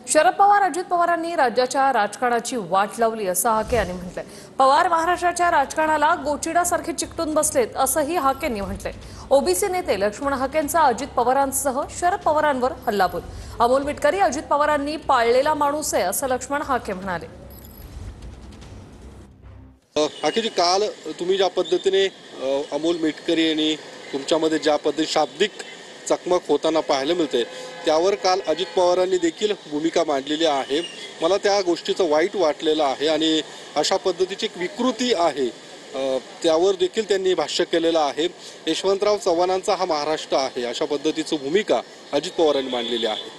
शरद पवार अजित पवारांनी राज्याच्या राजकारणाची वाट लावली असं हाके यांनी म्हटलंय। पवार महाराष्ट्राच्या राजकारणाला गोचिडासारखे चिकटून बसलेत असंही हाकेंनी म्हटलंय। ओबीसी नेते लक्ष्मण हाकेंचा अजित पवारांसह शरद पवारांवर हल्लाबोल। अमोल मिटकरी अजित पवारांनी पाळलेला माणूस आहे असं लक्ष्मण हाके म्हणाले। हाकेजी, काल तुम्ही ज्या पद्धतीने अमोल मिटकरी यांनी तुमच्यामध्ये ज्या पद्धती शाब्दिक चकमक होताना पाहायला मिळते, त्यावर काल अजित पवारांनी देखील भूमिका मांडलेली आहे। मला त्या गोष्टीचं वाईट वाटलेलं आहे आणि अशा पद्धतीची एक विकृती आहे त्यावर देखील त्यांनी भाष्य केलेलं आहे। यशवंतराव चव्हाणांचा हा महाराष्ट्र आहे अशा पद्धतीची भूमिका अजित पवारांनी मांडलेली आहे।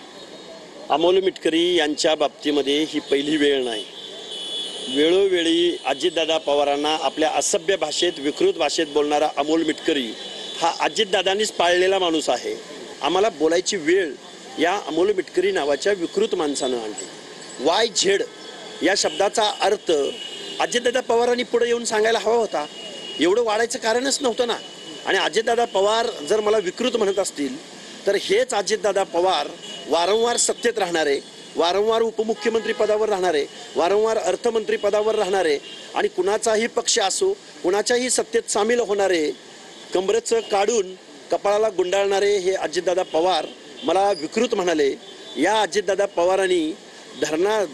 अमोल मिटकरी यांच्या बाबतीमध्ये ही पहिली वेळ नाही। वेळोवेळी अजितदादा पवारांना आपल्या असभ्य भाषेत, विकृत भाषेत बोलणारा अमोल मिटकरी हा अजितदादांनीच पाळलेला माणूस आहे। आम्हाला बोलायची वेळ या अमोल मिटकरी नावाच्या विकृत माणसानं आणली। YZ या शब्दाचा अर्थ अजितदादा पवारांनी पुढे येऊन सांगायला हवा होता। एवढं वाढायचं कारणच नव्हतं ना। आणि अजितदादा पवार जर मला विकृत म्हणत असतील तर हेच अजितदादा पवार वारंवार सत्तेत राहणारे, वारंवार उपमुख्यमंत्री पदावर राहणारे, वारंवार अर्थमंत्री पदावर राहणारे आणि कुणाचाही पक्ष असो, कुणाच्याही सत्तेत सामील होणारे, कमरेचं काढून कपाळाला गुंडाळणारे हे अजितदादा पवार मला विकृत म्हणाले। या अजितदादा पवारांनी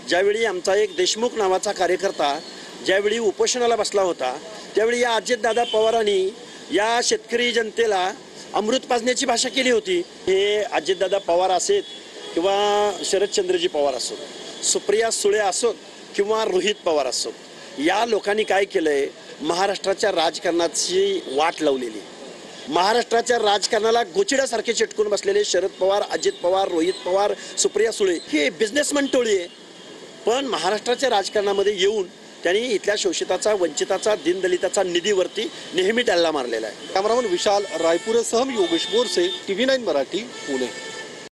ज्यावेळी आमचा एक देशमुख नावाचा कार्यकर्ता ज्यावेळी उपोषणाला बसला होता, त्यावेळी या अजितदादा पवारांनी या शेतकरी जनतेला अमृत पाजण्याची भाषा केली होती। हे अजितदादा पवार असेत किंवा शरदचंद्रजी पवार असोत, सुप्रिया सुळे असोत किंवा रोहित पवार असोत, या लोकांनी काय केलंय, महाराष्ट्राच्या राजकारणाची वाट लावलेली। महाराष्ट्राच्या राजकारणाला गोचिडासारखे चिटकून बसलेले शरद पवार, अजित पवार, रोहित पवार, सुप्रिया सुळे ही बिझनेसमॅन टोळी आहे। पण महाराष्ट्राच्या राजकारणामध्ये येऊन त्यांनी इथल्या शोषिताचा, वंचिताचा, दीनदलिताचा निधीवरती नेहमी डल्ला मारलेला आहे। कॅमेरामन विशाल रायपुरेसह योगेश बोरसे, TV9 मराठी, पुणे।